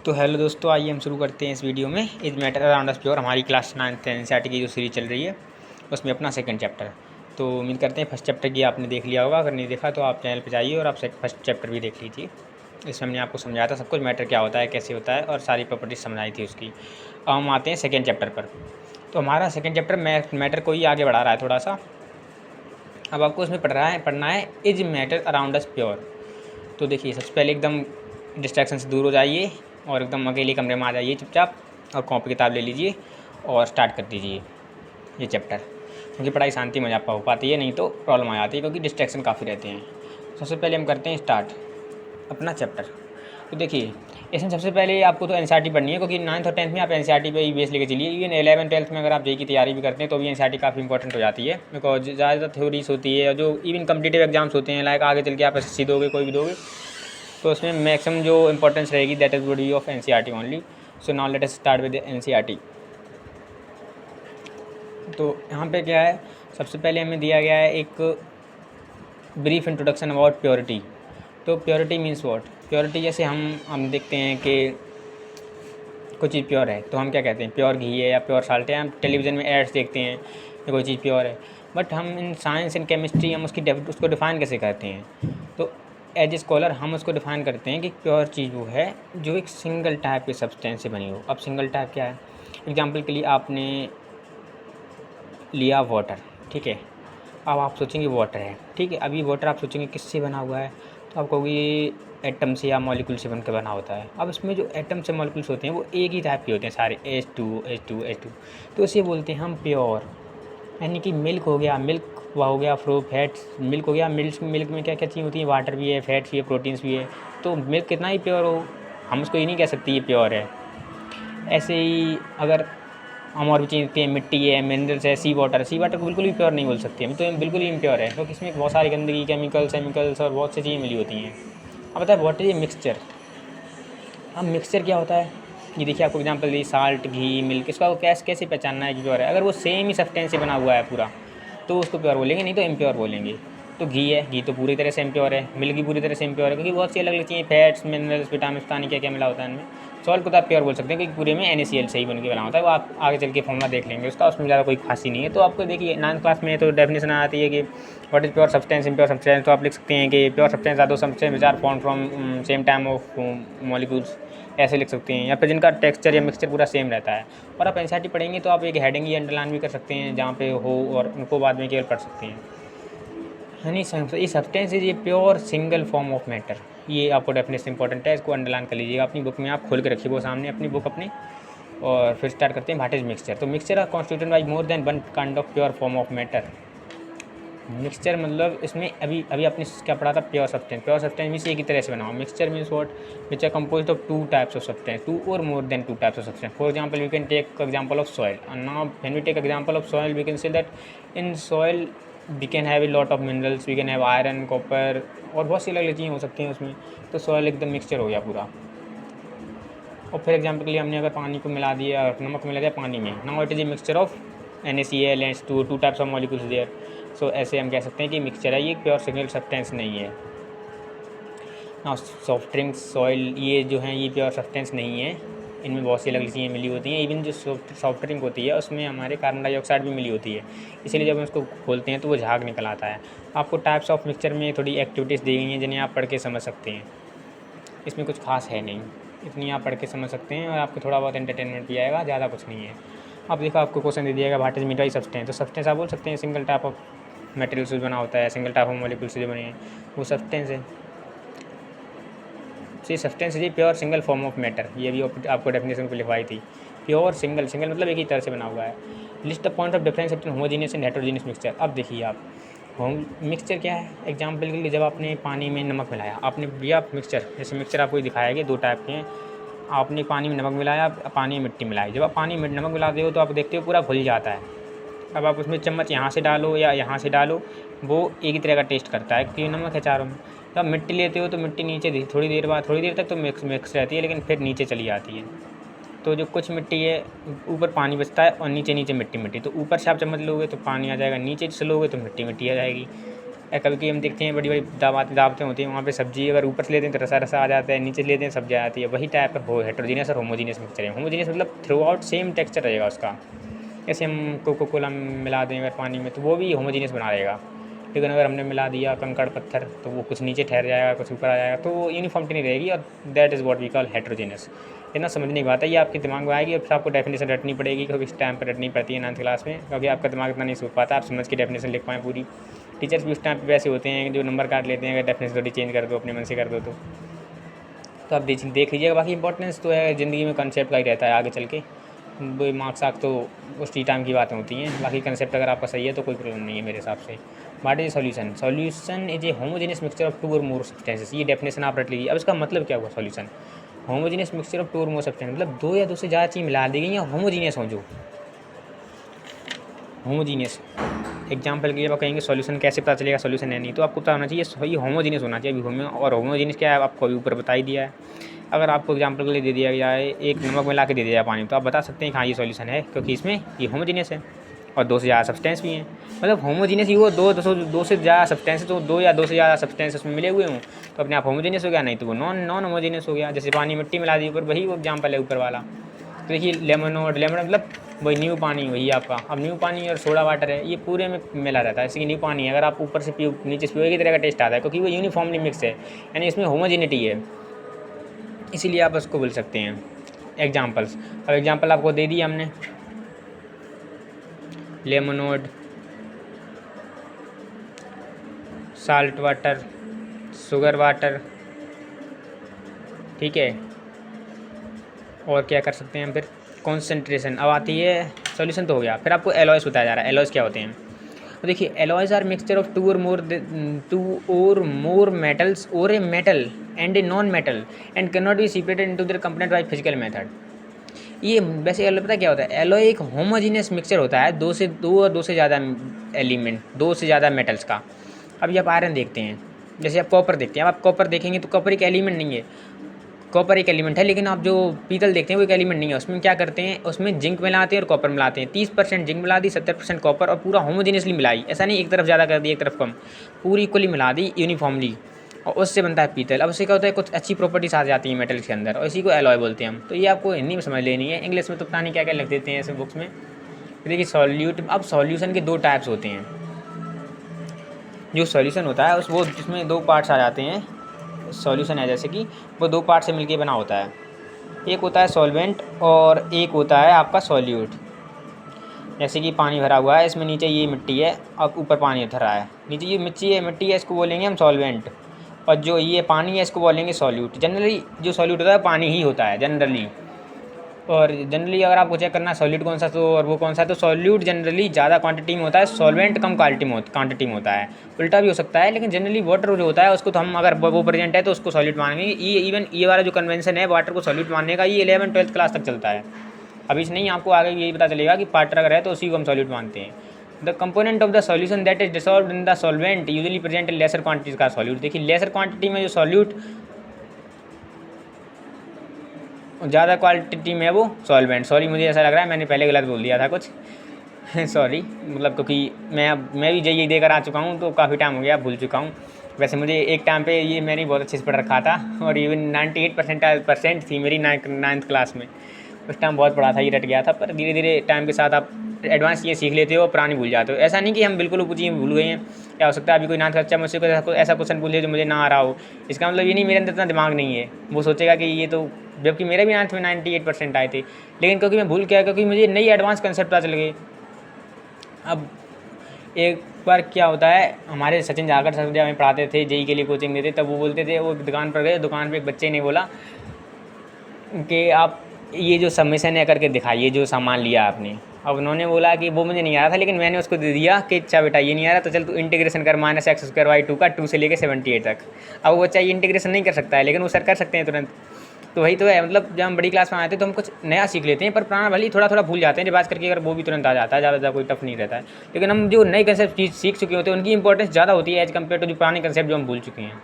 तो हेलो दोस्तों, आइए हम शुरू करते हैं इस वीडियो में is matter around us pure. हमारी क्लास 9th एनसीईआरटी की जो सीरीज चल रही है उसमें अपना सेकंड चैप्टर। तो उम्मीद करते हैं फर्स्ट चैप्टर की आपने देख लिया होगा। अगर नहीं देखा तो आप चैनल पर जाइए और आप फर्स्ट चैप्टर भी देख लीजिए। इसमें हमने आपको समझाया था सब कुछ, मैटर क्या होता है, कैसे होता है और सारी प्रॉपर्टीज समझाई थी उसकी। अब हम आते हैं सेकेंड चैप्टर पर। तो हमारा सेकेंड चैप्टर मैटर को ही आगे बढ़ा रहा है थोड़ा सा। अब आपको उसमें पढ़ना है is matter around us pure. तो देखिए, सबसे पहले एकदम डिस्ट्रैक्शन से दूर हो जाइए और एकदम अकेले कमरे में आ जाइए चुपचाप, और कॉपी किताब ले लीजिए और स्टार्ट कर दीजिए ये चैप्टर। क्योंकि पढ़ाई शांति में हो पाती है, नहीं तो प्रॉब्लम आ जाती है क्योंकि डिस्ट्रैक्शन काफ़ी रहते हैं। सबसे पहले हम करते हैं स्टार्ट अपना चैप्टर। तो देखिए, इसमें सबसे पहले आपको तो एनसीईआरटी पढ़नी है, क्योंकि 9th और 10th में आप एनसीईआरटी पे ही बेस लेके चलिए। इवन 11th 12th में अगर आप जेईई की तैयारी भी करते हैं तो भी एनसीईआरटी काफ़ी इंपॉर्टेंट हो जाती है, बिकॉज ज़्यादा थ्योरीज होती है। और जो इवन कम्पिटिटिव एग्जाम्स होते हैं, लाइक आगे चल के आप एसएससी दोगे, कोई भी दोगे, तो उसमें मैक्सिमम जो इंपॉर्टेंस रहेगी that is would be of NCERT only. So now let us start with NCERT. तो यहाँ पे क्या है, सबसे पहले हमें दिया गया है एक ब्रीफ इंट्रोडक्शन अबाउट प्योरिटी। तो प्योरिटी मीन्स व्हाट? प्योरिटी जैसे हम देखते हैं कि कोई चीज़ प्योर है तो हम क्या कहते हैं, प्योर घी है या प्योर साल्ट है। हम टेलीविज़न में एड्स देखते हैं कि कोई चीज़ प्योर है, बट हम इन साइंस एंड केमिस्ट्री हम उसको डिफ़ाइन कैसे करते हैं? तो एज ए स्कॉलर हम उसको डिफ़ाइन करते हैं कि प्योर चीज़ वो है जो एक सिंगल टाइप के सब्सटेंस से बनी हो। अब सिंगल टाइप क्या है? एग्जाम्पल के लिए आपने लिया वाटर, ठीक है। अब आप सोचेंगे वाटर है, ठीक है। अभी वाटर आप सोचेंगे किससे बना हुआ है, तो आप कहोगे ये एटम से या मॉलिक्यूल से बनकर बना होता है। अब इसमें जो एटम से मॉलिक्यूल्स होते हैं वो एक ही टाइप के होते हैं सारे, H2 तो इसे बोलते हैं हम प्योर। यानी कि मिल्क हो गया, मिल्क हो गया, फैट्स, मिल्क हो गया, मिल्क में क्या क्या चीज़ होती है, वाटर भी है, फैट्स भी है, प्रोटीन्स भी है। तो मिल्क कितना ही प्योर हो, हम उसको ये नहीं कह सकते ये प्योर है। ऐसे ही अगर हम और भी चीज़ होती है, मिट्टी है, मिनरल्स है, सी वाटर को बिल्कुल भी प्योर नहीं बोल सकते हम, तो बिल्कुल ही इम्प्योर है क्योंकि इसमें बहुत सारी गंदगी, केमिकल्स और बहुत सी चीज़ें मिली होती हैं। अब बताए व्हाट इज ये मिक्सचर। अब मिक्सचर क्या होता है, ये देखिए आपको एग्जांपल दी, साल्ट, घी, मिल्क। इसका वो कैसे पहचानना है कि प्योर है? अगर वो सेम ही सब्सटेंस से बना हुआ है पूरा तो उसको प्योर बोलेंगे, नहीं तो इम्प्योर बोलेंगे। तो घी है, घी तो पूरी तरह से इम्प्योर है। मिल्क भी पूरी तरह से इम्प्योर है क्योंकि बहुत सी अलग अलग चीज़ें, फैट्स, मिनरल्स, विटामिन, पता नहीं क्या क्या मिला होता है इनमें। सॉल्ट को तो आप प्योर बोल सकते हैं क्योंकि पूरे में NaCl से ही बन के बना होता है। वो आप आगे चल के फॉर्मूला देख लेंगे उसका, उसमें ज़्यादा कोई खासी नहीं है। तो आपको देखिए 9th क्लास में तो डेफिनेशन आती है कि what is pure substance, impure substance. तो आप लिख सकते हैं कि प्योर सब्सटेंस आर दो substance which are form from same time of molecules, ऐसे लिख सकते हैं। या फिर जिनका टेक्सचर या मिक्सचर पूरा सेम रहता है। और आप एनसीईआरटी पढ़ेंगे तो आप एक हेडिंग या अंडरलाइन भी कर सकते हैं जहाँ पे हो, और उनको बाद में केवल पढ़ सकते हैं। यानी ये सब्सटेंस इज ये pure single form of matter. ये आपको डेफिनेशन इंपॉर्टेंट है, इसको अंडरलाइन कर लीजिएगा अपनी बुक में। आप खोल के रखिए वो सामने अपनी बुक अपनी, और फिर स्टार्ट करते हैं व्हाट इज मिक्सचर। तो mixture are constituted by more than one kind of pure form of matter. Mixture मतलब इसमें अभी आपने क्या पढ़ा था, प्योर सब्सटेंस मीन्स एक ही तरह से बना हुआ। Mixture means what, which are composed of two types of substance, two और more than two types of substance. For example we can take example of soil, and now when we take example of soil we can say that in soil we can have a lot of minerals, we can have iron, copper और बहुत सी अलग अलग चीज़ें हो सकती हैं उसमें। तो सॉइल एकदम मिक्सचर हो गया पूरा। और फिर एग्जांपल के लिए हमने अगर पानी को मिला दिया, नमक मिला दिया पानी में, now it is a mixture of NaCl and two types of molecules there. So ऐसे हम कह सकते हैं कि मिक्सचर है, ये प्योर सिंगल सब्सटेंस नहीं है। नाउ सॉफ्ट ड्रिंक्स, सॉइल, ये जो हैं ये प्योर सब्सटेंस नहीं है, इनमें बहुत सी अलग अलग चीज़ें मिली होती हैं। इवन जो सॉफ्ट ड्रिंक होती है उसमें हमारे कार्बन डाइऑक्साइड भी मिली होती है, इसीलिए जब हम उसको खोलते हैं तो वो झाग निकल आता है। आपको टाइप्स ऑफ मिक्सचर में थोड़ी एक्टिविटीज़ दी गई हैं जिन्हें आप पढ़ के समझ सकते हैं। इसमें कुछ खास है नहीं, इतनी आप पढ़ के समझ सकते हैं और आपको थोड़ा बहुत एंटरटेनमेंट भी आएगा, ज़्यादा कुछ नहीं है। अब देखो आपको क्वेश्चन दे दिया गया what is meant by substance. तो सब्सटेंस आप बोल सकते हैं सिंगल टाइप ऑफ मटेरियल से बना होता है, सिंगल टाइप ऑफ मॉलिक्यूल से जो बने हैं वो सब्सटेंस है। ये सब्सटेंस है pure single form of matter, ये भी आपको डेफिनेशन को लिखवाई थी। प्योर सिंगल मतलब एक ही तरह से बना हुआ है। List the point of difference between homogeneous and heterogeneous mixture. अब देखिए आप, होम मिक्सचर क्या है? एग्जाम्पल के लिए जब आपने पानी में नमक मिलाया, आपने दिया मिक्सचर, जैसे मिक्सचर आपको दिखाया गया दो टाइप के हैं। आपने पानी में नमक मिलाया, पानी में मिट्टी मिलाई। जब आप पानी में नमक मिलाते हो तो आप देखते हो पूरा घुल जाता है। अब आप उसमें चम्मच यहाँ से डालो या यहाँ से डालो, वो एक ही तरह का टेस्ट करता है क्योंकि नमक है चारों में। तो आप मिट्टी लेते हो तो मिट्टी नीचे थोड़ी देर तक तो मिक्स रहती है, लेकिन फिर नीचे चली जाती है। तो जो कुछ मिट्टी है ऊपर पानी बचता है और नीचे मिट्टी। तो ऊपर से आप चम्मच लोगे तो पानी आ जाएगा, नीचे से लोगे तो मिट्टी आ जाएगी। कभी कभी हम देखते हैं बड़ी बड़ी दावतें होती हैं, वहाँ पे सब्जी अगर ऊपर से लेते हैं तो रसा रसा आ जाता है, नीचे से लेते हैं सब्जी आ जाती है। वही टाइप हो हेट्रोजीनियस और होमोजीनियस मिक्सचर है। होमोजीनियस मतलब थ्रू आउट सेम टेक्सचर रहेगा उसका। जैसे हम कोको कोला मिला दें अगर पानी में तो वो भी होमोजीनियस बना रहेगा, लेकिन अगर हमने मिला दिया कंकड़ पत्थर तो वो कुछ नीचे ठहर जाएगा, कुछ ऊपर आ जाएगा, तो यूनिफॉर्मिटी नहीं रहेगी, और that is what we call heterogeneous. इतना समझने की बात है, ये आपके दिमाग में आएगी और फिर आपको डेफिनेशन रटनी पड़ेगी, क्योंकि इस टाइम पर रटनी पड़ती है 9th क्लास में, क्योंकि आपका दिमाग इतना नहीं सोच पाता आप समझ के डेफिनेशन लिख पाएँ पूरी। टीचर्स भी उस टाइम पे वैसे होते हैं जो नंबर काट लेते हैं, अगर डेफिनेशन थोड़ी चेंज कर दो, अपने मन से कर दो तो आप देख लीजिएगा। बाकी इंपॉर्टेंस तो है ज़िंदगी में कंसेप्ट का ही रहता है आगे चल के, वो मार्क्स आर्क तो उसी टाइम की बातें होती हैं। बाकी कंसेप्ट अगर आपका सही है तो कोई प्रॉब्लम नहीं है मेरे हिसाब से। What is solution? Solution is a homogeneous mixture of 2 और मोर सब्सटेंसेस। ये डेफिनेशन आप रट लीजिए। अब इसका मतलब क्या हुआ सॉल्यूशन? होमोजेनियस मिक्सचर ऑफ 2 और मोर सब्सटेंस मतलब 2 या 2 से ज़्यादा चीज़ मिला दी गई या होमोजीनियस हो, जो होमोजीनियस। एग्जाम्पल के लिए आप कहेंगे सॉल्यूशन कैसे पता चलेगा सॉल्यूशन है नहीं, तो आपको पता होना चाहिए सही होमोजीनियस होना चाहिए। अभी और होमोजीनियस क्या है आपको अभी ऊपर बता ही दिया है। अगर आपको एग्जाम्पल के लिए दे दिया जाए एक नमक मिला के दे दिया जाए पानी, तो आप बता सकते हैं कि हाँ ये सॉल्यूशन है, क्योंकि इसमें ये होमोजीनियस है और 2 से ज़्यादा सब्सटेंस भी हैं। मतलब होमोजीनियस ही वो 2 से ज़्यादा सब्सटेंस, तो 2 या 2 से ज़्यादा सब्सटेंस उसमें मिले हुए हों तो अपने आप होमोजीनियस हो गया, नहीं तो वो नॉन होमोजीनियस हो गया। जैसे पानी मिट्टी मिला दी ऊपर, वही वो एग्जाम्पल है ऊपर वाला। तो देखिए लेमन मतलब वही न्यू पानी वही आपका। अब न्यू पानी और सोडा वाटर है, ये पूरे में मिला रहता है। जैसे कि न्यू पानी है, अगर आप ऊपर से पियो नीचे से पियो एक ही तरह का टेस्ट आता है, क्योंकि वो यूनिफॉर्मली मिक्स है, यानी इसमें होमोजिनिटी है, इसीलिए आप उसको बोल सकते हैं। एग्जाम्पल्स, अब एग्जाम्पल आपको दे दिया हमने, लेमनोड, साल्ट वाटर, शुगर वाटर, ठीक है। और क्या कर सकते हैं हम फिर? कॉन्सेंट्रेशन। अब आती है सॉल्यूशन तो हो गया, फिर आपको एलॉयज़ बताया जा रहा है। एलॉयज़ क्या होते हैं? तो देखिए एलॉयज़ आर मिक्सचर ऑफ 2 और मोर मेटल्स और a metal and a non metal and can not be separated into their component by physical method. ये वैसे एलॉय पता क्या होता है? एलॉय एक होमोजीनियस मिक्सचर होता है 2 से ज़्यादा एलिमेंट, 2 से ज़्यादा मेटल्स का। अभी आप आयरन देखते हैं, जैसे आप कॉपर देखते हैं, अब आप कॉपर देखेंगे तो कॉपर एक एलिमेंट नहीं है, कॉपर एक एलिमेंट है, लेकिन आप जो पीतल देखते हैं वो एक एलिमेंट नहीं है। उसमें क्या करते हैं, उसमें जिंक मिलाते हैं और कॉपर मिलाते हैं। 30% जिंक मिला दी, 70% कॉपर, और पूरा होमोजेनियसली मिलाई। ऐसा नहीं एक तरफ ज़्यादा कर दी एक तरफ कम, पूरी इक्वली मिला दी यूनिफॉर्मली, और उससे बनता है पीतल। अब उससे क्या होता है, कुछ अच्छी प्रॉपर्टीज आ जाती हैं मेटल के अंदर, और इसी को एलॉय बोलते हैं हम। तो ये आपको हिंदी में समझ लेनी है, इंग्लिश में तो पता नहीं क्या क्या लिख देते हैं ऐसे बुक्स में। देखिए सॉल्यूट, अब सॉल्यूशन के 2 टाइप्स होते हैं। जो सॉल्यूशन होता है उस वो जिसमें 2 पार्ट्स आ जाते हैं, सॉल्यूशन है जैसे कि वो 2 पार्ट से मिलके बना होता है। एक होता है सॉल्वेंट और एक होता है आपका सॉल्यूट। जैसे कि पानी भरा हुआ है, इसमें नीचे ये मिट्टी है और ऊपर पानी भरा है। नीचे ये मिट्टी है, इसको बोलेंगे हम सॉल्वेंट, और जो ये पानी है इसको बोलेंगे सॉल्यूट। जनरली जो सॉल्यूट होता है पानी ही होता है जनरली। और जनरली अगर आपको चेक करना है सॉल्यूट कौन सा तो और वो कौन सा है, तो सॉल्यूट जनरली ज़्यादा क्वांटिटी में होता है, सॉल्वेंट कम क्वांटिटी में होता है। उल्टा भी हो सकता है, लेकिन जनरली वाटर जो होता है उसको तो हम अगर वो प्रेजेंट है तो उसको सॉल्यूट मानेंगे। ये इवन ये वाला जो कन्वेंशन है वाटर को सॉल्यूट मानने का, ये 11th-12th क्लास तक चलता है। अभी से नहीं, आपको आगे यही पता चलेगा कि पार्टर अगर है तो उसी को हम सॉल्यूट मानते हैं। The component of the solution that is dissolved in the solvent usually present in laser quantities का सॉल्यूट। देखिए लेसर क्वांटिटी में जो सॉल्यूट, ज़्यादा क्वांटिटी में वो सॉल्वेंट। सॉरी मुझे ऐसा लग रहा है मैंने पहले गलत बोल दिया था कुछ सॉरी, मतलब क्योंकि मैं भी यही देकर आ चुका हूँ तो काफ़ी टाइम हो गया, भूल चुका हूँ। वैसे मुझे एक टाइम पे ये मैंने बहुत अच्छे से पढ़ रखा था, और इवन 98% थी मेरी 9th क्लास में। उस टाइम बहुत पढ़ा था, ये रट गया था। पर धीरे धीरे टाइम के साथ आप एडवांस चीज़ें सीख लेते हो और पुरानी भूल जाते हो। ऐसा नहीं कि हम बिल्कुल वो चीज़ें भूल गए हैं। क्या हो सकता है अभी कोई 9th कक्षा मुझसे कोई ऐसा क्वेश्चन पूछे जो मुझे ना आ रहा हो, इसका मतलब ये नहीं मेरे अंदर इतना दिमाग नहीं है। वो सोचेगा कि ये तो, जबकि मेरे भी 9th में 98% आए थे, लेकिन क्योंकि मैं भूल गया, क्योंकि मुझे नई एडवांस कंसेप्ट पता चल गए। अब एक बार क्या होता है, हमारे सचिन जाकर सर जब हमें पढ़ाते थे, जेई के लिए कोचिंग देते, तब वो बोलते थे, वो दुकान पर गए, दुकान पे एक बच्चे ने बोला कि आप ये जो सबमिशन है करके दिखाइए जो सामान लिया आपने। अब उन्होंने बोला कि वो मुझे नहीं आ रहा था, लेकिन मैंने उसको दे दिया कि अच्छा बेटा ये नहीं आ रहा तो चल तू इंटीग्रेशन कर -x² का 2 से लेकर 78 तक। अब वो बच्चा ये इंटीग्रेशन नहीं कर सकता है, लेकिन वो सर कर सकते हैं तुरंत। तो वही तो है, मतलब जब हम बड़ी क्लास में आते हैं तो हम कुछ नया सीख लेते हैं, पर पुराना भले ही थोड़ा थोड़ा भूल जाते हैं। रिवाइज करके अगर वो भी तुरंत आ जाता है, ज़्यादा कोई टफ नहीं रहता है। लेकिन हम जो नए कंसेप्ट चीज़ सीख चुके होते हैं उनकी इंपॉर्टेंस ज़्यादा होती है एज कम्पेयर टू जो पुराने कंसेप्ट जो हम भूल चुके हैं।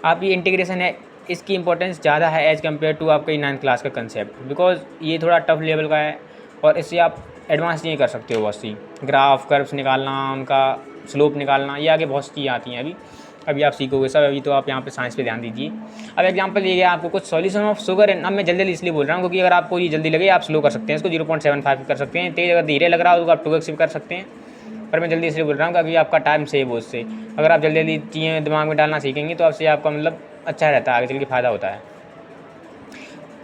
आप ये इंटीग्रेशन है, इसकी इंपॉर्टेंस ज़्यादा है एज़ कम्पेयर टू आपके 9th क्लास का कंसेप्ट, बिकॉज ये थोड़ा टफ लेवल का है और इससे आप एडवांस नहीं कर सकते हो। बहुत सी ग्राफ कर्व्स निकालना, उनका स्लोप निकालना, ये आगे बहुत सी चीज़ें आती हैं अभी आप सीखोगे सब। अभी तो आप यहाँ पे साइंस पे ध्यान दीजिए। अब एग्जांपल ये गया आपको कुछ सॉल्यूशन ऑफ शुगर एंड, अब मैं जल्दी इसलिए बोल रहा हूँ क्योंकि अगर आपको ये जल्दी लगे आप स्लो कर सकते हैं इसको, 0.75 कर सकते हैं। तेज़ अगर धीरे लग रहा हो तो आप 2x भी कर सकते हैं, पर मैं जल्दी इसलिए बोल रहा हूँ क्योंकि आपका टाइम सेव हो उससे। अगर आप जल्दी जल्दी चीज़ें दिमाग में डालना सीखेंगे तो आपसे आपका मतलब अच्छा रहता है, आगे चल के फ़ायदा होता है।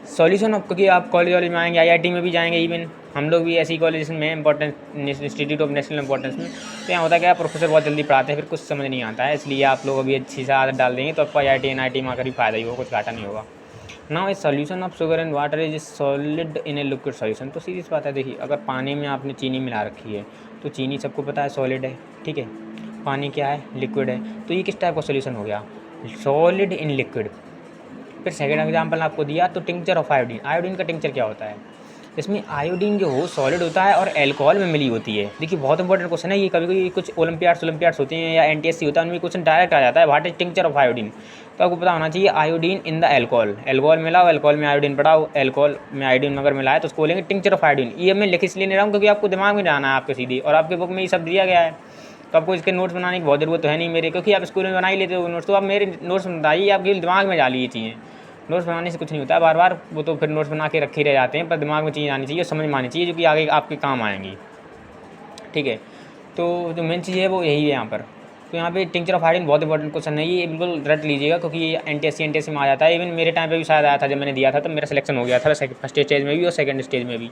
सॉल्यूशन ऑफ, क्योंकि आप कॉलेज वॉलेज में आएंगे, IIT में भी जाएंगे, इवन हम लोग भी ऐसी कॉलेज में importance institute of national importance में, तो यहाँ होता क्या है प्रोफेसर बहुत जल्दी पढ़ाते हैं, फिर कुछ समझ नहीं आता है। इसलिए आप लोग अभी अच्छी से आदत डाल देंगे तो आपको IIT NIT में आकर भी फायदा ही होगा, कुछ घाटा नहीं होगा। Now A solution of sugar and water is solid in a liquid solution. तो सीधी सी बात है, देखिए अगर पानी में आपने चीनी मिला रखी है तो चीनी सबको पता है सॉलिड है, ठीक है। पानी क्या है, लिक्विड है। तो ये किस टाइप का सॉल्यूशन हो गया, सॉलिड इन लिक्विड। फिर सेकेंड एग्जाम्पल आपको दिया तो टिंक्चर ऑफ आयोडीन। आयोडीन का टिंक्चर क्या होता है, इसमें आयोडीन जो हो सॉलिड होता है और अल्कोहल में मिली होती है। देखिए बहुत इंपॉर्टेंट क्वेश्चन है ये, कभी कभी कुछ ओलंपियाड्स होते हैं या NTSC होता है, उनमें क्वेश्चन डायरेक्ट आ जाता है, what is tincture of iodine. तो आपको पता होना चाहिए आयोडीन इन द अल्कोहल मिलाओ, अल्कोहल में आयोडीन पड़ाओ, अल्कोहल में आयोडीन अगर मिलाए तो उसको बोलेंगे टिंक्चर ऑफ आयोडीन। ये मैं लिख इसलिए नहीं रहा हूँ क्योंकि आपको दिमाग में जाना है आपके सीधी, और आपके बुक में ये सब दिया गया है, तो आपको इसके नोट्स बनाने की बहुत ज़रूरत तो है नहीं मेरे, क्योंकि आप स्कूल में बना ही लेते हो नोट्स। तो आप मेरे नोट्स बताइए, आपके दिमाग में डालिए चीज़ें। नोट्स बनाने से कुछ नहीं होता है, बार बार वो तो फिर नोट्स बना के रखे रह जाते हैं, पर दिमाग में चीज़ें आनी चाहिए, समझ में आनी चाहिए, जो कि आगे आपके काम आएंगी, ठीक है। तो जो मेन चीज़ है वो यही है यहाँ पर। तो यहाँ पे टिंक्चर ऑफ आयोडीन बहुत इंपॉर्टेंट क्वेश्चन है, ये बिल्कुल रट लीजिएगा क्योंकि ये NTSC में आ जाता है। इवन मेरे टाइम पे भी शायद आया था, जब मैंने दिया था तो मेरा सिलेक्शन हो गया था फर्स्ट स्टेज में भी और सेकंड स्टेज में भी।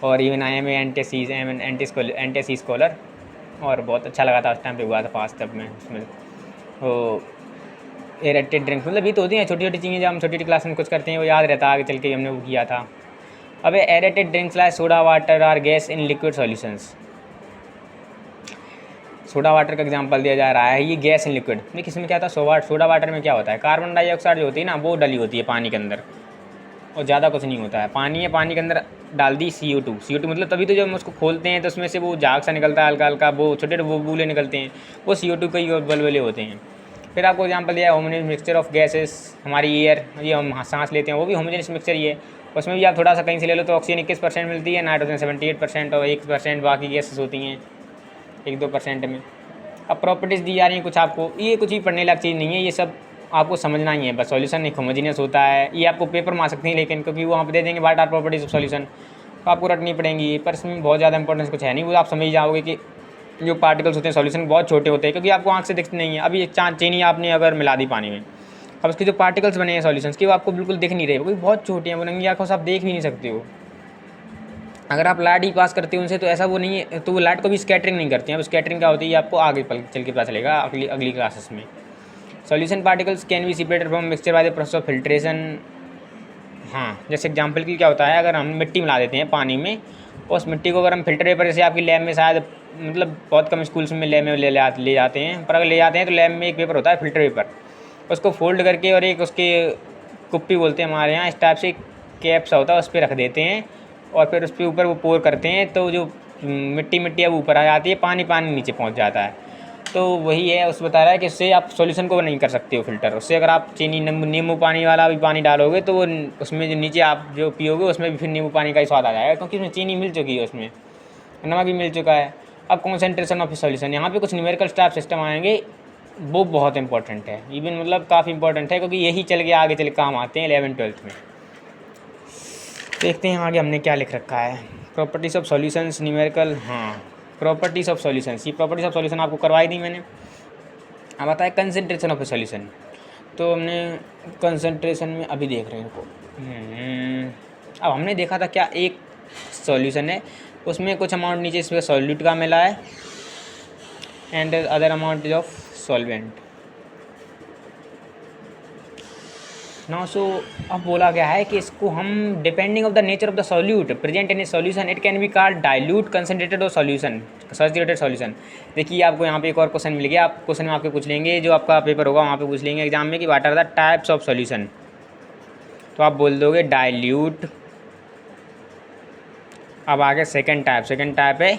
और even I am NTSC scholar, और बहुत अच्छा लगा था उस टाइम पे, हुआ था पास तब मैं उसमें। तो एरेटेड ड्रिंक्स मतलब ये तो होती हैं छोटी छोटी चीज़ें, जब हम छोटी छोटी क्लास में कुछ करते हैं वो याद रहता है, आगे चल के हमने वो किया था। अब aerated drinks like soda water are gas in liquid solutions. Soda water का एग्जांपल दिया जा रहा है, ये गैस इन लिक्विड में, किसमें क्या था, सोडा वाटर में क्या होता है, कार्बन डाइऑक्साइड जो होती है ना वो डली होती है पानी के अंदर, और ज़्यादा कुछ नहीं होता है। पानी है, पानी के अंदर डाल दी CO2 मतलब तभी तो जब हम उसको खोलते हैं तो उसमें से वो झाग सा निकलता है हल्का हल्का, वो छोटे छोटे वो बूले निकलते हैं, वो CO2 के ही बलबले होते हैं। फिर आपको एग्जांपल दिया है होमोजेनियस मिक्सचर ऑफ गैसेस, हमारी एयर, ये हम सांस लेते हैं वो भी होमोजेनियस मिक्सचर ही है। उसमें भी आप थोड़ा सा कहीं से ले लो तो ऑक्सीजन 21% मिलती है, नाइट्रोजन 78% और 1% बाकी गैसेस होती हैं 1-2% में। अब प्रॉपर्टीज़ दी जा रही हैं कुछ आपको, ये कुछ ही पढ़ने लायक चीज़ नहीं है, ये सब आपको समझना ही है बस। सॉल्यूशन एक होमोजेनियस होता है, ये आपको पेपर में आ सकती हैं लेकिन क्योंकि वो वहाँ पे दे देंगे what are properties of solution, तो आपको रटनी पड़ेंगी, पर इसमें बहुत ज़्यादा इंपॉर्टेंस कुछ है नहीं, वो आप समझ जाओगे कि जो पार्टिकल्स होते हैं सॉल्यूशन बहुत छोटे होते हैं, क्योंकि आपको आँख से दिखते नहीं है। अभी चीनी आपने अगर मिला दी पानी में, अब उसके जो पार्टिकल्स बने हैं सॉल्यूशंस के वो आपको बिल्कुल दिख नहीं रहे, क्योंकि बहुत छोटे हैं, वो नंगी आँखों से आप देख भी नहीं सकते हो। अगर आप लाइट ही पास करते हो उनसे तो ऐसा वो नहीं है, तो वो लाइट को भी स्कैटरिंग नहीं करती हैं। अब स्कैटरिंग क्या होती है आपको आगे चल के पता चलेगा अगली क्लासेस में। Solution particles can be separated from mixture by the process of filtration. हाँ, जैसे एग्जांपल की क्या होता है, अगर हम मिट्टी मिला देते हैं पानी में, और उस मिट्टी को अगर हम फिल्टर पेपर, जैसे आपकी लैब में शायद मतलब बहुत कम स्कूल्स में लैब में ले जाते हैं, पर अगर ले जाते हैं तो लैब में एक पेपर होता है फिल्टर पेपर, उसको फोल्ड करके और एक उसके कुप्पी बोलते हैं हमारे यहाँ, इस टाइप से कैप सा होता है, उस पर रख देते हैं और फिर उस पर ऊपर वो पोर करते हैं, तो जो मिट्टी अब ऊपर आ जाती है, पानी नीचे पहुँच जाता है। तो वही है, उस बता रहा है कि इससे आप सॉल्यूशन को नहीं कर सकते हो फिल्टर। उससे अगर आप चीनी नींबू पानी वाला भी पानी डालोगे तो वो उसमें जो नीचे आप जो पियोगे उसमें भी फिर नींबू पानी का ही स्वाद आ जाएगा, क्योंकि उसमें चीनी मिल चुकी है, उसमें नमक भी मिल चुका है। अब कॉन्सेंट्रेशन ऑफ सॉल्यूशन, यहाँ पे कुछ न्यूमेरिकल टाइप सिस्टम आएंगे, वो बहुत इंपॉर्टेंट है, इवन मतलब काफ़ी इंपॉर्टेंट है, क्योंकि यही चल के आगे चल काम आते हैं 11th-12th में। देखते हैं आगे हमने क्या लिख रखा है। प्रॉपर्टीज़ ऑफ सॉल्यूशंस न्यूमेरिकल, हाँ प्रॉपर्टीज़ ऑफ सॉल्यूशंस, ये प्रॉपर्टीज़ ऑफ सॉल्यूशन आपको करवाई दी मैंने। अब आता है कंसंट्रेशन ऑफ ए सॉल्यूशन, तो हमने कंसंट्रेशन में अभी देख रहे हैं को। अब हमने देखा था क्या, एक सॉल्यूशन है उसमें कुछ अमाउंट नीचे इसमें सॉल्यूट का मिला है and other amount is of solvent. Now so अब बोला गया है कि इसको हम depending of the nature of the solute present in A solution it can be called dilute concentrated और सॉल्यूशन सैचुरेटेड सॉल्यूशन। देखिए आपको यहाँ पे एक और क्वेश्चन मिल गया, आप क्वेश्चन में आपके पूछ लेंगे, जो आपका पेपर होगा वहाँ पे पूछ लेंगे एग्जाम में कि what are the types of solution, तो आप बोल दोगे डाइल्यूट। अब आगे सेकेंड टाइप है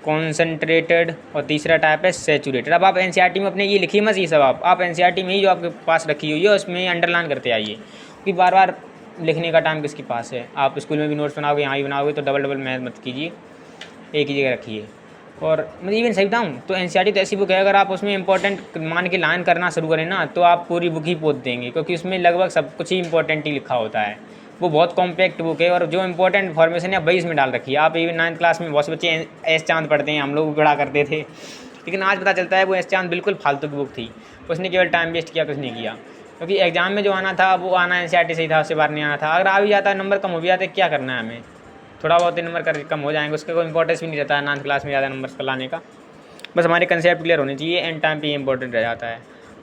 कॉन्सेंट्रेटेड और तीसरा टाइप है सैचुरेटेड। अब आप NCERT में अपने ये लिखिए मत, ये सब आप NCERT में ही जो आपके पास रखी हुई है उसमें अंडरलाइन करते आइए, क्योंकि बार बार लिखने का टाइम किसके पास है। आप स्कूल में भी नोट्स बनाओगे, यहाँ भी बनाओगे, तो डबल मेहनत मत कीजिए, एक ही जगह रखिए। और मैं इवन सही बताऊँ तो एनसीईआरटी तो ऐसी बुक है, अगर आप उसमें इंपॉर्टेंट मान के लाइन करना शुरू करें ना तो आप पूरी बुक ही पोत देंगे, क्योंकि उसमें लगभग सब कुछ ही इंपॉर्टेंट ही लिखा होता है। वो बहुत कॉम्पैक्ट बुक है और जो इंपॉर्टेंट इन्फॉर्मेशन है वही इसमें डाल रखी है। आप इवन 9th क्लास में बहुत से बच्चे एस चांद पढ़ते हैं, हम लोग भी पढ़ा करते थे, लेकिन आज पता चलता है वो एस चांद बिल्कुल फालतू की बुक थी। उसने केवल टाइम वेस्ट किया, कुछ नहीं किया, क्योंकि एग्जाम में जो आना था वो आना एनसीईआरटी से ही था, उससे बाहर नहीं आना था। अगर आ भी जाता है नंबर कम हो भी जाते, क्या करना है हमें, थोड़ा बहुत नंबर कर कम हो जाएंगे, उसका कोई इंपॉर्टेंस भी नहीं रहता है 9th क्लास में ज़्यादा नंबर लाने का। बस हमारे कंसेप्ट क्लियर होने चाहिए, एंड टाइम पे इंपॉर्टेंट रह जाता है।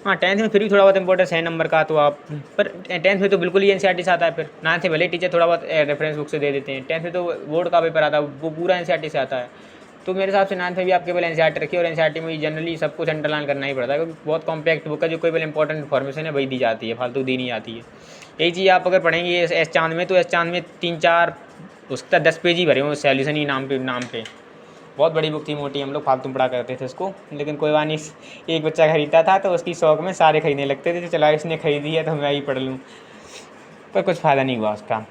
हाँ 10th में फिर भी थोड़ा बहुत इंपॉर्टेंस है नंबर का, तो आप पर 10th में तो बिल्कुल ही एनसीईआरटी से आता है। फिर 9th में भले टीचर थोड़ा बहुत रेफरेंस बुक से दे देते हैं, 10th में तो बोर्ड का पेपर आता है, वो पूरा एनसीईआरटी से आता है। तो मेरे हिसाब से 9th में भी आप केवल एनसीईआरटी रखिए, और एनसीईआरटी में जनरली सब कुछ अंडरलाइन करना ही पड़ता है, क्योंकि बहुत कॉम्पैक्ट बुक है, जो केवल इंपॉर्टेंट इन्फॉर्मेशन है वही दी जाती है, फालतू दी नहीं जाती है। यही चीज़ आप अगर पढ़ेंगे एस चांद में, तो एस चांद में 3-4 उसका 10 पेज ही भरे हुए सॉल्यूशन ही नाम पे। बहुत बड़ी बुक थी, मोटी, हम लोग फालतू पढ़ा करते थे उसको, लेकिन कोई बात नहीं, एक बच्चा खरीदता था तो उसकी शौक में सारे खरीदने लगते थे, तो चला इसने खरीदी है तो मैं ही पढ़ लूँ, पर कुछ फ़ायदा नहीं हुआ उसका।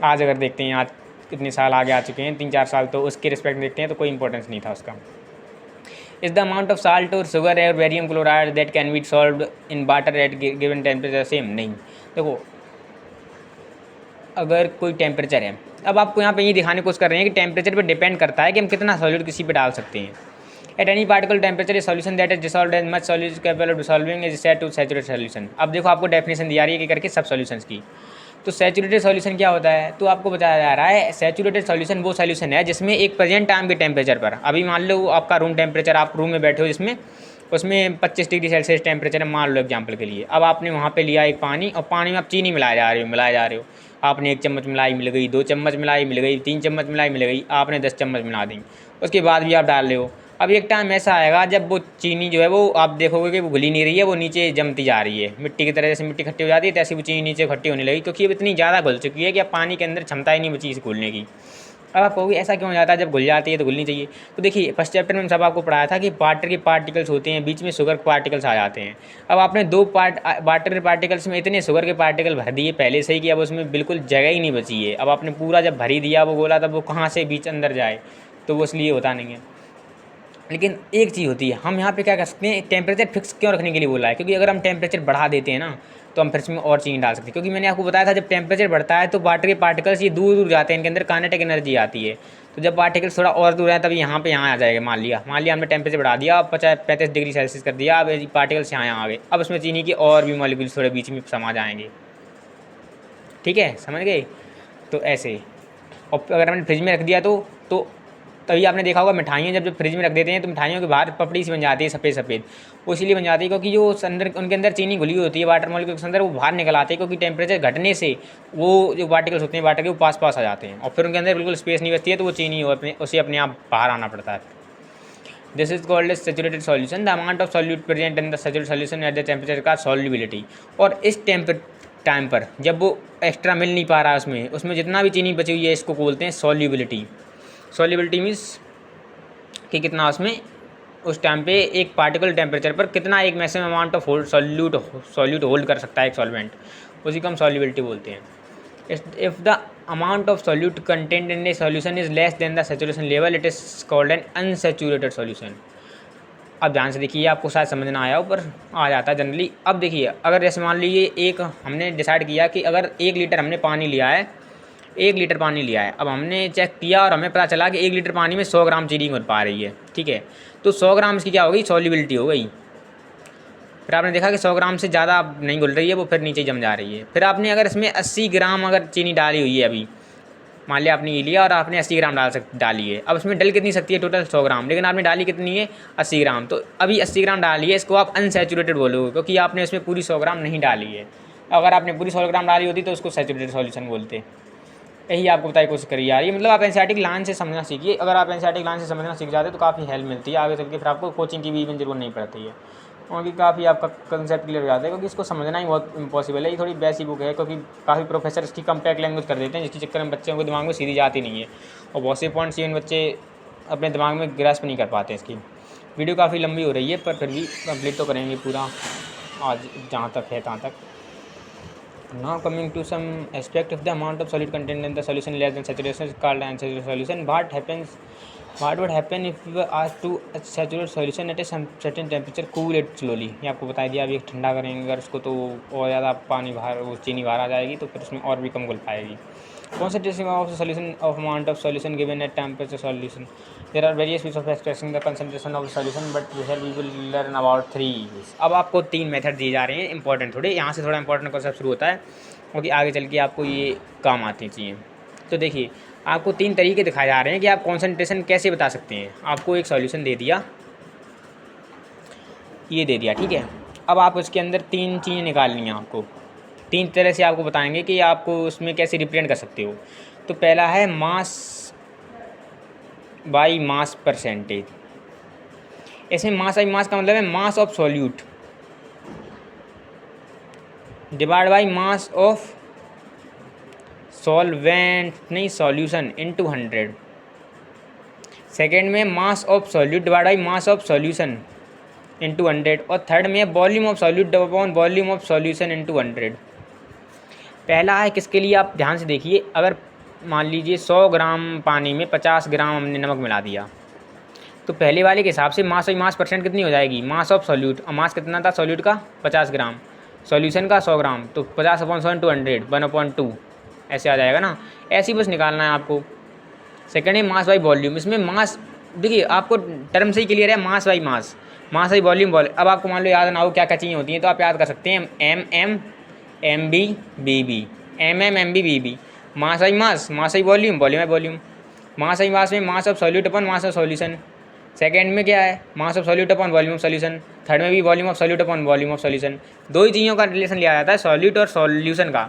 आज अगर देखते हैं, आज कितने साल आगे आ चुके हैं, 3-4 साल, तो उसके रिस्पेक्ट देखते हैं तो कोई इंपॉर्टेंस नहीं था उसका। Is the amount of salt और शुगर और barium chloride that can be dissolved in water at given temperature same, नहीं। देखो अगर कोई टेम्परेचर है, अब आपको यहाँ पे ये दिखाने की कोशिश कर रहे हैं कि टेम्परेचर पे डिपेंड करता है कि हम कितना सॉल्यूट किसी पे डाल सकते हैं। At any particle temperature solution that is dissolved as much solute capable of dissolving is set to saturated solution. अब देखो आपको डेफिनेशन दिया रही है कि करके सब सॉल्यूशंस की। तो सैचुरेटेड सॉल्यूशन क्या होता है, तो आपको बताया जा रहा है सैचुरेटेड सॉल्यूशन वो सॉल्यूशन है जिसमें एक प्रेजेंट टाइम के टेम्परेचर पर, अभी मान लो आपका रूम टेम्परेचर, आप रूम में बैठे हो जिसमें उसमें 25 डिग्री सेल्सियस टेम्परेचर है, मान लो एग्जाम्पल के लिए। अब आपने वहाँ पे लिया एक पानी, और पानी में आप चीनी मिलाए जा रहे हो। आपने 1 चम्मच मिलाई मिल गई, 2 चम्मच मिलाई मिल गई, 3 चम्मच मिलाई मिल गई, आपने 10 चम्मच मिला दी, उसके बाद भी आप डाल रहे हो। अब एक टाइम ऐसा आएगा जब वो चीनी जो है वो आप देखोगे कि वो घुली नहीं रही है, वो नीचे जमती जा रही है, मिट्टी की तरह, जैसे मिट्टी खट्टी हो जाती है तैसे वो चीनी नीचे खट्टी होने लगी, क्योंकि अब इतनी ज़्यादा घुल चुकी है कि अब पानी के अंदर क्षमता ही नहीं बची इसे घुलने की। अब आप कहोगे ऐसा क्यों हो जाता है, जब घुल जाती है तो घुलनी चाहिए। तो देखिए फर्स्ट चैप्टर में सब आपको पढ़ाया था कि वाटर के पार्टिकल्स होते हैं, बीच में शुगर के पार्टिकल्स आ जाते हैं। अब आपने 2 वाटर के पार्टिकल्स में इतने शुगर के पार्टिकल भर दिए पहले से ही कि अब उसमें बिल्कुल जगह ही नहीं बची है। अब आपने पूरा जब भरी दिया वो गोला, तब वो कहाँ से बीच अंदर जाए, तो वो इसलिए होता नहीं है। लेकिन एक चीज़ होती है, हम यहाँ पे क्या कर सकते हैं, टेम्परेचर फिक्स क्यों रखने के लिए बोला है, क्योंकि अगर हम टेम्परेचर बढ़ा देते हैं ना तो हम फिर इसमें और चीज़ डाल सकते हैं। क्योंकि मैंने आपको बताया था जब टेम्परेचर बढ़ता है तो वाटर के पार्टिकल्स ये दूर दूर जाते हैं, इनके अंदर काइनेटिक एनर्जी आती है। तो जब पार्टिकल्स थोड़ा और दूर है तब यहाँ आ जाएगा। मान लिया हमने टेम्परेचर बढ़ा दिया, अब 35 डिग्री सेल्सियस कर दिया, अब पार्टिकल्स यहाँ आ गए, अब उसमें चीनी के और भी मॉलिक्यूल्स थोड़े बीच में समा जाएंगे। ठीक है, समझ गए। तो ऐसे, और अगर हमने फ्रिज में रख दिया तो तभी आपने देखा होगा मिठाइयाँ जब फ्रिज में रख देते हैं तो मिठाइयों के बाहर पपड़ी सी बन जाती है सफ़ेद सफ़ेद, वो इसीलिए बन जाती है क्योंकि जो अंदर उनके अंदर चीनी घुली होती है, वाटर मॉलिक्यूल्स के अंदर, वो बाहर निकल आते हैं, क्योंकि टेम्परेचर घटने से वो जो पार्टिकल्स होते हैं वाटर के वो पास आ जाते हैं, और फिर उनके अंदर बिल्कुल स्पेस नहीं बचती है, तो वो चीनी उसे अपने आप बाहर आना पड़ता है। This is called as saturated solution. The amount of solute present in the saturated solution at the temperature का सॉल्युबिलिटी। और इस टाइम पर जब वो एक्स्ट्रा मिल नहीं पा रहा है उसमें जितना भी चीनी बची हुई है, इसको बोलते हैं सॉल्युबिलिटी। सॉल्युबिलिटी मीन्स कि कितना उसमें उस टाइम पे एक पार्टिकल टेम्परेचर पर कितना एक maximum amount of solute hold कर सकता है एक सॉल्वेंट, उसी को हम सॉल्युबिलिटी बोलते हैं। If the amount of solute content in A solution is less than the saturation level, it is called an unsaturated solution. अब ध्यान से देखिए, आपको शायद समझ ना आया हो पर आ जाता है जनरली। अब देखिए, अगर जैसे मान लीजिए एक हमने डिसाइड किया कि अगर 1 लीटर हमने पानी लिया है, 1 लीटर पानी लिया है, अब हमने चेक किया और हमें पता चला कि 1 लीटर पानी में 100 ग्राम चीनी घुल पा रही है। ठीक है, तो 100 ग्राम इसकी क्या हो गई, सॉल्युबिलिटी हो गई। फिर आपने देखा कि 100 ग्राम से ज़्यादा नहीं घुल रही है, वो फिर नीचे जम जा रही है। फिर आपने अगर इसमें 80 ग्राम अगर चीनी डाली हुई है, अभी मान लिया आपने ये लिया और आपने 80 ग्राम डाली है, अब इसमें डल कितनी सकती है, टोटल 100 ग्राम, लेकिन आपने डाली कितनी है, 80 ग्राम। तो अभी 80 ग्राम डाली है, इसको आप अनसैचुरेटेड बोलोगे, क्योंकि आपने इसमें पूरी 100 ग्राम नहीं डाली है। अगर आपने पूरी 100 ग्राम डाली होती तो उसको सैचुरेटेड सॉल्यूशन बोलते। यही आपको बताई कोशिश करी जा रही है। मतलब आप एनसीईआरटी की लाइन से समझना सीखिए। अगर आप एनसीईआरटी की लाइन से समझना सीख जाते तो काफ़ी हेल्प मिलती है आगे चल के, फिर आपको कोचिंग की भी इवन जरूरत नहीं पड़ती है, क्योंकि काफ़ी आपका कंसेप्ट क्लियर हो जाता है। क्योंकि इसको समझना ही बहुत इम्पॉसिबल है, ये थोड़ी वैसी बुक है, क्योंकि काफ़ी प्रोफेसर इसकी कम्पैक्ट लैंग्वेज कर देते हैं, जिसके चक्कर में बच्चों के दिमाग में सीधी जाती नहीं है, और बहुत से पॉइंट्स इवन बच्चे अपने दिमाग में ग्रास्प नहीं कर पाते। इसकी वीडियो काफ़ी लंबी हो रही है, पर फिर भी कंप्लीट तो करेंगे पूरा, आज जहाँ तक है तहाँ तक। Now coming to some aspect of the amount of solute contained in the solution less than saturation is called unsaturated solution. What happens what would happen if you asked to saturate solution at a certain temperature, cool it slowly. ये आपको बता दिया। अभी ठंडा करेंगे अगर उसको तो और ज़्यादा पानी बाहर, वो चीनी बाहर आ जाएगी, तो फिर उसमें और भी कम घुल पाएगी। Concentration of the solution of amount of solution given at temperature solution. There are various ways of expressing the concentration of the solution, but here we will learn about 3 ways. अब आपको 3 मेथड दिए जा रहे हैं important, थोड़े यहाँ से थोड़ा इंपॉर्टेंट कॉन्सेप्ट शुरू होता है, क्योंकि आगे चल के आपको ये काम आती चाहिए। तो देखिए, आपको 3 तरीके दिखाए जा रहे हैं कि आप कॉन्सेंट्रेशन कैसे बता सकते हैं। आपको एक सॉल्यूशन दे दिया, ये दे दिया, ठीक है। अब आप उसके अंदर 3 चीज़ें निकालनी हैं आपको। 3 तरह से आपको बताएंगे कि आपको उसमें कैसे रिप्रेजेंट कर सकते हो। तो पहला है मास बाई मास परसेंटेज। इसमें मास बाई मास का मतलब है mass of solute divide by mass of solvent, नहीं सॉल्यूशन, इनटू 100। सेकेंड में mass of solute divide by mass of solution into 100। और थर्ड में volume of solute upon volume of solution into 100। पहला है किसके लिए, आप ध्यान से देखिए। अगर मान लीजिए 100 ग्राम पानी में 50 ग्राम हमने नमक मिला दिया, तो पहले वाले के हिसाब से मास बाई मास परसेंट कितनी हो जाएगी, मास ऑफ सॉल्यूट। और मास कितना था सॉल्यूट का, 50 ग्राम, सॉल्यूशन का 100 ग्राम, तो 50 अपॉन 100 इंटू 100, 1/2 ऐसे आ जाएगा ना। ऐसे ही बस निकालना है आपको। सेकेंड है मास बाई वॉल्यूम। इसमें मास, देखिए आपको टर्म से ही क्लियर है, मास by mass, mass by volume. अब आपको मान लो याद ना हो क्या क्या चीज़ें होती हैं, तो आप याद कर सकते हैं MM MB BB, MM MB BB। Mass by mass, mass by volume, volume by volume. Mass by mass में mass of solute upon mass of solution. Second में क्या है, mass of solute upon volume of solution. Third में भी volume of solute upon volume of solution. 2 ही चीज़ों का relation लिया जाता है, सॉल्यूट और सॉल्यूशन का।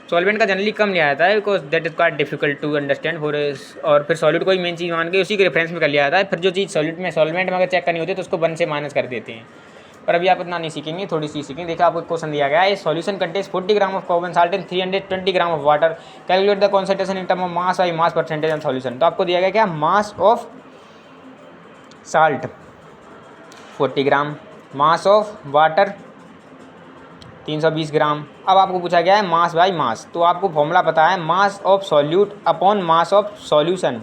सॉल्वेंट का जनरली कम लिया जाता है, because that is quite difficult to understand for. और फिर सॉल्यूट को ही मेन चीज़ मान के उसी के रेफरेंस में कर लिया जाता है। फिर जो चीज़ सॉल्यूट में सॉल्वेंट में अगर चेक करनी होती है तो उसको 1 से माइनस कर देते हैं। पर अभी आप इतना नहीं सीखेंगे, थोड़ी सी सीखेंगे। देखा आपको क्वेश्चन दिया गया है, solution contains 40 gram of common salt and 320 gram of water, calculate the concentration in term of mass by mass percentage of solution. तो आपको दिया गया क्या, mass of salt 40 gram, mass of water 320 ग्राम। अब आपको पूछा गया है मास बाई मास, तो आपको फॉर्मूला पता है, mass of solute upon mass of solution.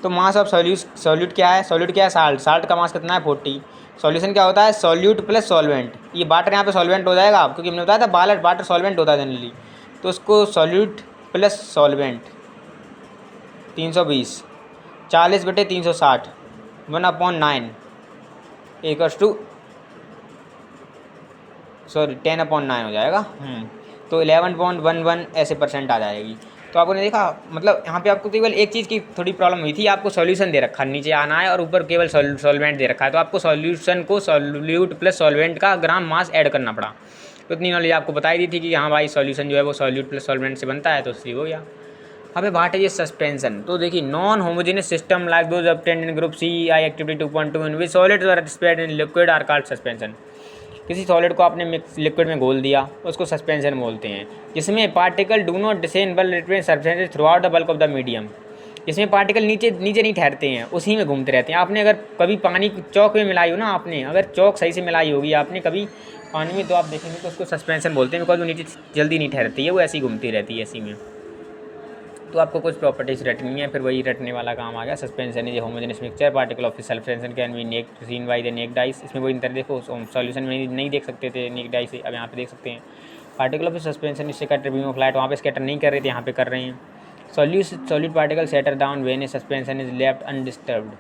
तो मास ऑफ सॉल्यूट क्या है, सॉल्यूट क्या है, साल्ट। साल्ट का मास कितना है 40। सॉल्यूशन क्या होता है, सॉल्यूट प्लस सॉल्वेंट। ये वाटर यहाँ पे सॉल्वेंट हो जाएगा, क्योंकि हमने बताया था वाटर सॉल्वेंट होता है जनरली। तो उसको solute plus solvent 320, 40/360, 1/9 equals to 10/9 हो जाएगा। तो 11.11 ऐसे परसेंट आ जाएगी। तो आपको ने देखा, मतलब यहाँ पे आपको केवल एक चीज़ की थोड़ी प्रॉब्लम हुई थी, आपको सॉल्यूशन दे रखा है, नीचे आना है, और ऊपर केवल सॉल्वेंट दे रखा है। तो आपको सॉल्यूशन को सॉल्यूट प्लस सॉल्वेंट का ग्राम मास ऐड करना पड़ा। तो इतनी नॉलेज आपको बताई दी थी कि हाँ भाई सॉल्यूशन जो है वो सॉल्यूट प्लस सॉल्वेंट से बनता है, तो सही हो गया। अब व्हाट इज सस्पेंशन। तो देखिए, non homogeneous system like those obtained in group CI activity 2.2 in which solids were dispersed in liquid are called suspension. किसी सॉलिड को आपने मिक्स लिक्विड में घोल दिया, उसको सस्पेंशन बोलते हैं, जिसमें particle do not dissemble retain surfaces throughout the bulk of the medium. जिसमें पार्टिकल नीचे नीचे नहीं ठहरते हैं, उसी में घूमते रहते हैं। आपने अगर कभी पानी चौक में मिलाई हो ना, आपने अगर चौक सही से मिलाई होगी आपने कभी पानी में, तो आप देखेंगे तो उसको सस्पेंशन बोलते हैं, बिकॉज वो नीचे जल्दी नहीं ठहरती है, वो ऐसी घूमती रहती है ऐसी में। तो आपको कुछ प्रॉपर्टीज रटनी है, फिर वही रटने वाला काम आ गया। Suspension is homogeneous mixture, particle of suspension can be seen by the necked eyes. इसमें वही अंतर देखो, सॉल्यूशन में नहीं देख सकते थे नेक्ड आई से, अब यहाँ पे देख सकते हैं। पार्टिकल ऑफ सस्पेंशन इससे स्कैटर बीम ऑफ लाइट, वहाँ पे स्कैटर नहीं कर रहे थे, यहाँ पे कर रहे हैं। Solute particle settle down when a suspension is left undisturbed.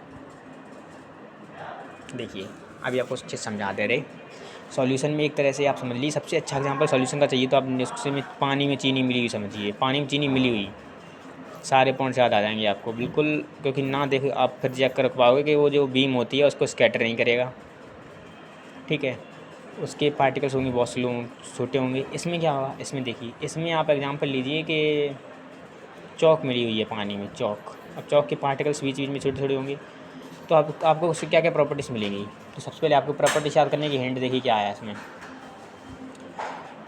देखिए अभी आपको अच्छे समझा दे रहे। सॉल्यूशन में एक तरह से आप समझ लीजिए, सबसे अच्छा एग्जांपल सॉल्यूशन का चाहिए तो आप उससे में पानी में चीनी मिली हुई समझिए, पानी में चीनी मिली हुई, सारे पॉइंट्स याद आ जाएंगे आपको बिल्कुल। क्योंकि ना देख आप फिर चेक कर पाओगे कि वो जो बीम होती है उसको स्कैटर नहीं करेगा, ठीक है, उसके पार्टिकल्स होंगे बहुत स्लो, छोटे होंगे। इसमें क्या होगा, इसमें देखिए, इसमें आप एग्जांपल लीजिए कि चौक मिली हुई है पानी में, चौक। अब चौक के पार्टिकल्स बीच बीच में छोटे छोटे होंगे, तो आपको उससे क्या क्या प्रॉपर्टीज़ मिलेंगी। तो सबसे पहले आपको प्रॉपर्टीज याद करने की हिंट देखिए क्या है इसमें।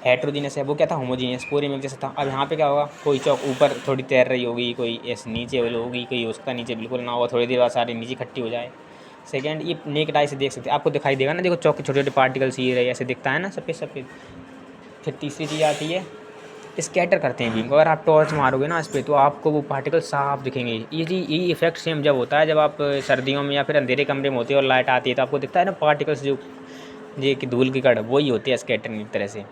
हेट्रोजीनियस है, वो क्या था, होमोजीनियस, पूरे में जैसा था। अब यहाँ पे क्या होगा, कोई चौक ऊपर थोड़ी तैर रही होगी, कोई ऐसे नीचे होगी, कोई उसका नीचे बिल्कुल ना होगा, थोड़ी देर बाद सारी नीचे इकट्ठी हो जाए। सेकंड, ये नेक्ड आई से देख सकते हैं, आपको दिखाई देगा ना, देखो चौक के छोटे छोटे पार्टिकल्स ये रहे, ऐसे दिखता है ना, सफ़ेद सफ़ेद। फिर तीसरी चीज़ आती है स्कैटर करते हैं बीम को। अगर आप टॉर्च मारोगे ना इस पे तो आपको वो पार्टिकल साफ दिखेंगे। यही इफेक्ट सेम जब होता है जब आप सर्दियों में या फिर अंधेरे कमरे में होते हो और लाइट आती है तो आपको दिखता है ना पार्टिकल्स जो ये कि धूल की कण वही होती है स्कैटरिंग की तरह से।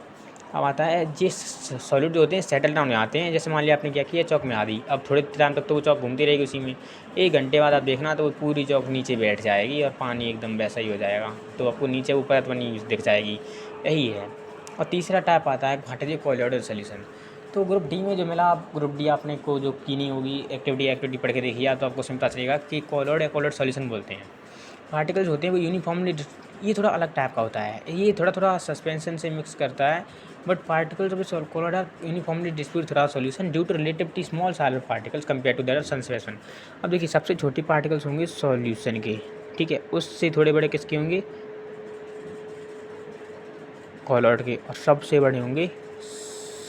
अब आता है जिस सॉलिड जो होते हैं सेटल डाउन में आते हैं। जैसे मान लिया आपने क्या किया, चौक में आ दी, अब थोड़े टाइम तक तो वो चौक घूमती रहेगी उसी में। 1 घंटे बाद आप देखना तो वो पूरी चौक नीचे बैठ जाएगी और पानी एकदम वैसा ही हो जाएगा, तो आपको नीचे वो परत बनी दिख जाएगी। यही है। और तीसरा टाइप आता है घाटे कोलिडर सोल्यूशन। तो ग्रुप डी में जो मिला, आप ग्रुप डी आपने को जो की नहीं होगी एक्टिविटी पढ़ के देखिए तो आपको समझ चलेगा कि कोलिडर सोल्यूशन बोलते हैं। पार्टिकल्स होते हैं वो यूनिफॉर्मली, ये थोड़ा अलग टाइप का होता है, ये थोड़ा सस्पेंशन से मिक्स करता है। But particles of colloid uniformly distribute through solution due to relatively small size of particles compare to that suspension. अब देखिए सबसे छोटी पार्टिकल्स होंगे सॉल्यूशन के, ठीक है, उससे थोड़े बड़े किसके होंगे, कोलिडर के, और सबसे बड़े होंगे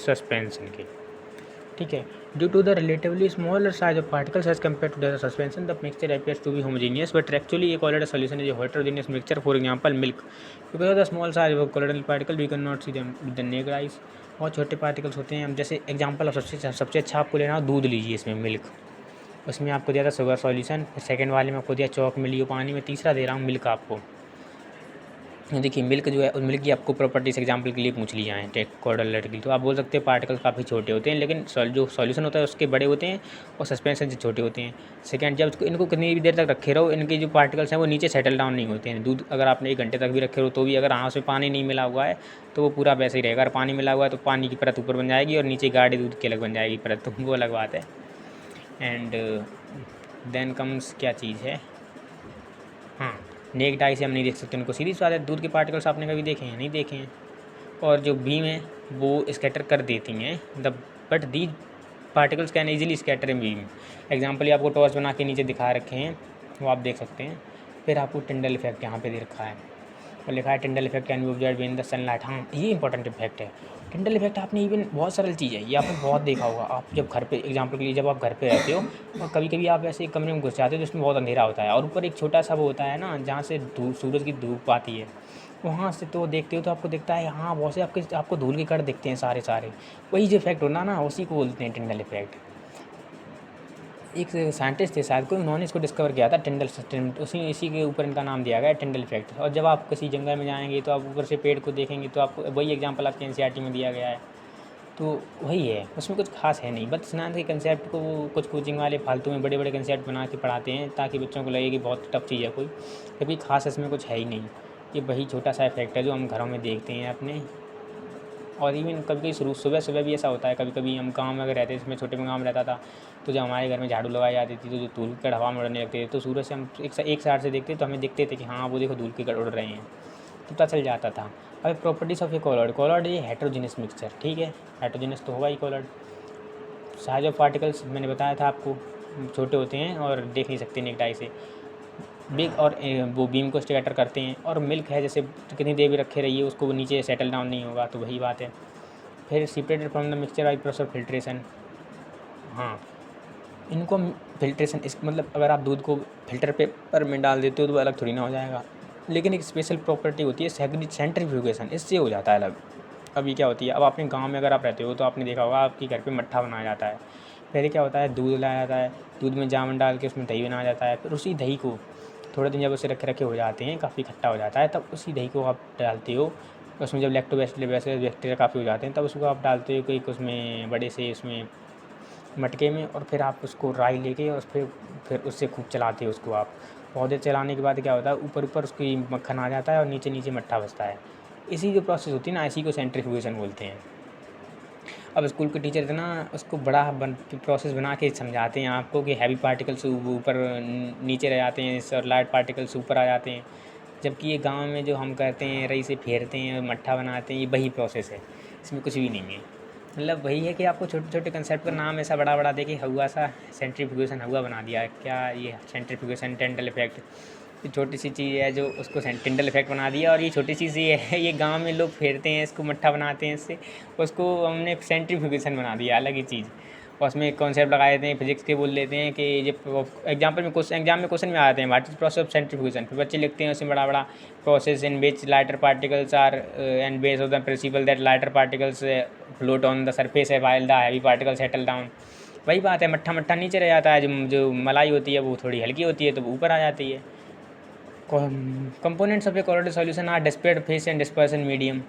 सस्पेंशन के, ठीक है। Due to the relatively smaller size of particles as compare to the suspension the mixture appears to be homogeneous but actually a colloid solution is a heterogeneous mixture, for example milk. Because of the small size of colloid particle we can not see them with the naked eyes. बहुत छोटे particles होते हैं। हम जैसे example of सबसे अच्छा आपको लेना हो दूध लीजिए, इसमें मिल्क, उसमें आपको दिया था शुगर सॉल्यूशन, सेकंड वाले में आपको दिया चौक मिली हो पानी में, तीसरा दे रहा हूँ मिल्क आपको। देखिए मिल्क जो है उस मिल्क की आपको प्रॉपर्टीज एग्जांपल के लिए पूछ ली जाए कोलिडर की, तो आप बोल सकते हैं पार्टिकल्स काफ़ी छोटे होते हैं, लेकिन जो सॉल्यूशन होता है उसके बड़े होते हैं और सस्पेंशन से छोटे होते हैं। सेकंड, जब इनको कितनी भी देर तक रखे रहो इनके जो पार्टिकल्स हैं वो नीचे सेटल डाउन नहीं होते हैं। दूध अगर आपने 1 घंटे तक भी रखे रहो तो भी अगर हाथ में पानी नहीं मिला हुआ है तो वो पूरा वैसे ही रहेगा। अगर पानी मिला हुआ है तो पानी की परत ऊपर बन जाएगी और नीचे गाढ़े दूध की अलग बन जाएगी परत, तो वो अलग बात है। एंड देन कम्स क्या चीज़ है, हाँ, नेक्ड आई से हम नहीं देख सकते उनको, सीधी सी बात है। दूध के पार्टिकल्स आपने कभी देखे हैं? नहीं देखे हैं। और जो बीम है वो स्कैटर कर देती हैं the but the particles can easily scatter in beam. Example ये आपको टॉर्च बना के नीचे दिखा रखे हैं, वो आप देख सकते हैं। फिर आपको टिंडल इफेक्ट यहाँ पे दे रखा है और लिखा है Tyndall effect can be observed in the sunlight. हाँ, ये इंपॉर्टेंट इफेक्ट है। टिंडल इफेक्ट आपने इवन बहुत सरल चीज़ है, ये आपने बहुत देखा होगा। आप जब घर पे एग्जांपल के लिए जब आप घर पे रहते हो और कभी कभी आप ऐसे एक कमरे में घुस जाते हो जिसमें बहुत अंधेरा होता है और ऊपर एक छोटा सा वो होता है ना जहाँ से सूरज की धूप आती है, वहाँ से तो देखते हो तो आपको दिखता है हाँ बहुत से आपको धूल के कण दिखते हैं सारे। वही जो इफेक्ट होना ना उसी को बोलते हैं टिंडल इफेक्ट। एक साइंटिस्ट थे शायद कोई, उन्होंने इसको डिस्कवर किया था इसी के ऊपर इनका नाम दिया गया टिंडल इफेक्ट। और जब आप किसी जंगल में जाएंगे तो आप ऊपर से पेड़ को देखेंगे तो आपको वही एग्जांपल आपके एनसीईआरटी में दिया गया है, तो वही है, उसमें कुछ खास है नहीं। बस स्नान के कंसेप्ट को कुछ कोचिंग वाले फालतू में बड़े कंसेप्ट बना के पढ़ाते हैं ताकि बच्चों को लगे कि बहुत टफ चीज़ है कोई, कभी खास इसमें कुछ है ही नहीं। ये वही छोटा सा इफेक्ट है जो हम घरों में देखते हैं अपने। और इवन कभी कभी सुबह भी ऐसा होता है, कभी कभी हम गाँव में अगर रहते हैं, इसमें छोटे में गाँव में रहता था तो जब हमारे घर में झाड़ू लगाई जाती थी तो जो धूल के कण हवा में उड़ने लगते थे तो सूरज से हम एक साइड से देखते तो हमें दिखते थे कि हाँ वो देखो धूल के कण उड़ रहे हैं, तो पता चल जाता था। अब प्रॉपर्टीज़ ऑफ ए कोलिड ये हेटेरोजेनियस मिक्सचर, ठीक है, हेटेरोजेनियस तो होगा ही कोलिड। साइज ऑफ पार्टिकल्स मैंने बताया था आपको, छोटे होते हैं और देख नहीं सकते नेक्ड आई से। बिग और वो बीम को स्कैटर करते हैं। और मिल्क है जैसे कितनी देर भी रखे रहिए उसको वो नीचे सेटल डाउन नहीं होगा, तो वही बात है। फिर separated from the mixture by process of filtration. हाँ, इनको फिल्ट्रेशन इस मतलब अगर आप दूध को फिल्टर पेपर में डाल देते हो तो वो अलग थोड़ी ना हो जाएगा, लेकिन एक स्पेशल प्रॉपर्टी होती है सेंट्रीफ्यूगेशन, इससे हो जाता है अलग। अभी क्या होती है, अब अपने गांव में अगर आप रहते हो तो आपने देखा होगा आपके घर पे मट्ठा बनाया जाता है। पहले क्या होता है, दूध लाया जाता है, दूध में जामुन डाल के उसमें दही बनाया जाता है। फिर उसी दही को थोड़े दिन जब उसे रखे हो जाते हैं, काफ़ी खट्टा हो जाता है, तब उसी दही को आप डालते हो उसमें। जब लैक्टोबैसिलस बैक्टीरिया काफ़ी हो जाते हैं तब उसको आप डालते हो कि उसमें बड़े से उसमें मटके में, और फिर आप उसको राई लेके और फिर उससे खूब चलाते हो उसको आप। बहुत देर चलाने के बाद क्या होता है, ऊपर उसकी मक्खन आ जाता है और नीचे मट्ठा बचता है। इसी जो प्रोसेस होती है ना, इसी को सेंट्रीफ्यूगेशन बोलते हैं। अब स्कूल के टीचर इतना उसको बड़ा प्रोसेस बना के समझाते हैं आपको कि हैवी पार्टिकल्स ऊपर नीचे रह जाते हैं और लाइट पार्टिकल्स ऊपर आ जाते हैं, जबकि ये गांव में जो हम करते हैं रई से फेरते हैं मट्ठा बनाते हैं, ये वही प्रोसेस है, इसमें कुछ भी नहीं है। मतलब वही है कि आपको छोटे छोटे कंसेप्ट का नाम ऐसा बड़ा दे के हुआ सा सेंट्रीफ्यूगेशन हुआ बना दिया है। क्या ये सेंट्रीफ्यूगेशन, टिंडल इफेक्ट, ये छोटी सी चीज़ है जो उसको टिंडल इफेक्ट बना दिया। और ये छोटी सी चीज़ है, ये गांव में लोग फेरते हैं इसको, मट्ठा बनाते हैं इससे, उसको हमने सेंट्रीफ्यूगेशन बना दिया, अलग ही चीज़। और उसमें एक कॉन्सेप्ट लगा देते हैं फिजिक्स के, बोल लेते हैं कि ये एग्जाम में क्वेश्चन में आते हैं what is process of centrifugation, फिर बच्चे लिखते हैं उसमें बड़ा बड़ा, process in which lighter particles are and base of the principle that lighter particles float on the surface है while the heavy particle settle down. वही बात है, मट्ठा मट्ठा नीचे रह जाता है, जो मलाई होती है वो थोड़ी हल्की होती है तो वो ऊपर आ जाती है। Components of a colloidal solution are dispersed phase and dispersion medium.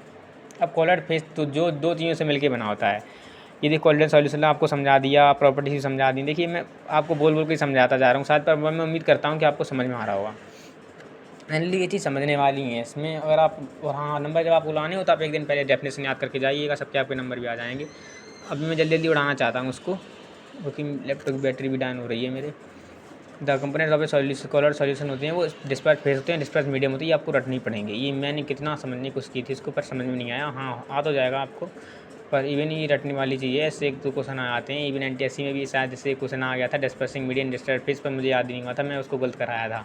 अब कोलोइड फेस तो जो दो चीज़ों से मिलकर बना होता है। ये देखो कोलोइडल सॉल्यूशन आपको समझा दिया, प्रॉपर्टीज भी समझा दी। देखिए मैं आपको बोल बोल के समझाता जा रहा हूँ साथ, पर मैं उम्मीद करता हूँ कि आपको समझ में आ रहा होगा। फाइनली ये चीज़ समझने वाली है इसमें। अगर आप, और हाँ, नंबर जब आपको उड़ाने हो तो आप एक दिन पहले डेफिनेशन याद करके जाइएगा, सबके आपके नंबर भी आ जाएंगे। अभी मैं जल्दी जल्दी उड़ाना चाहता हूँ उसको, क्योंकि लैपटॉप की बैटरी भी डाउन हो रही है मेरे। The components of A solution, colloid solution होते हैं वो डिस्पर्स फेस होते हैं, डिस्पर्स मीडियम होती है, आपको रटनी पड़ेंगे। ये मैंने कितना समझने की कोशिश की थी इसको, पर समझ में नहीं आया। हाँ, आ तो जाएगा आपको, पर इवन ये रटने वाली चीज़ है। इससे एक दो क्वेश्चन आते हैं, इवन NTSC में भी शायद इससे क्वेश्चन आ गया था, डिस्पर्सिंग मीडियम डिस्टर्ब फेस, पर मुझे याद नहीं हुआ था, मैं उसको गलत कराया था।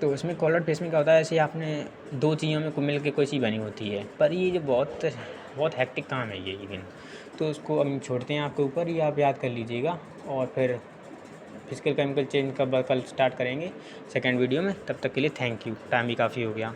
तो इसमें कोलोइड फेस में क्या होता है, ऐसे आपने दो चीज़ों में मिल के कोई चीज़ बनी होती है, पर ये जो बहुत बहुत हैक्टिक काम है ये इवन। तो उसको हम छोड़ते हैं आपके ऊपर, ये आप याद कर लीजिएगा। और फिर फिजिकल केमिकल चेंज का कल स्टार्ट करेंगे सेकंड वीडियो में। तब तक के लिए थैंक यू, टाइम भी काफ़ी हो गया।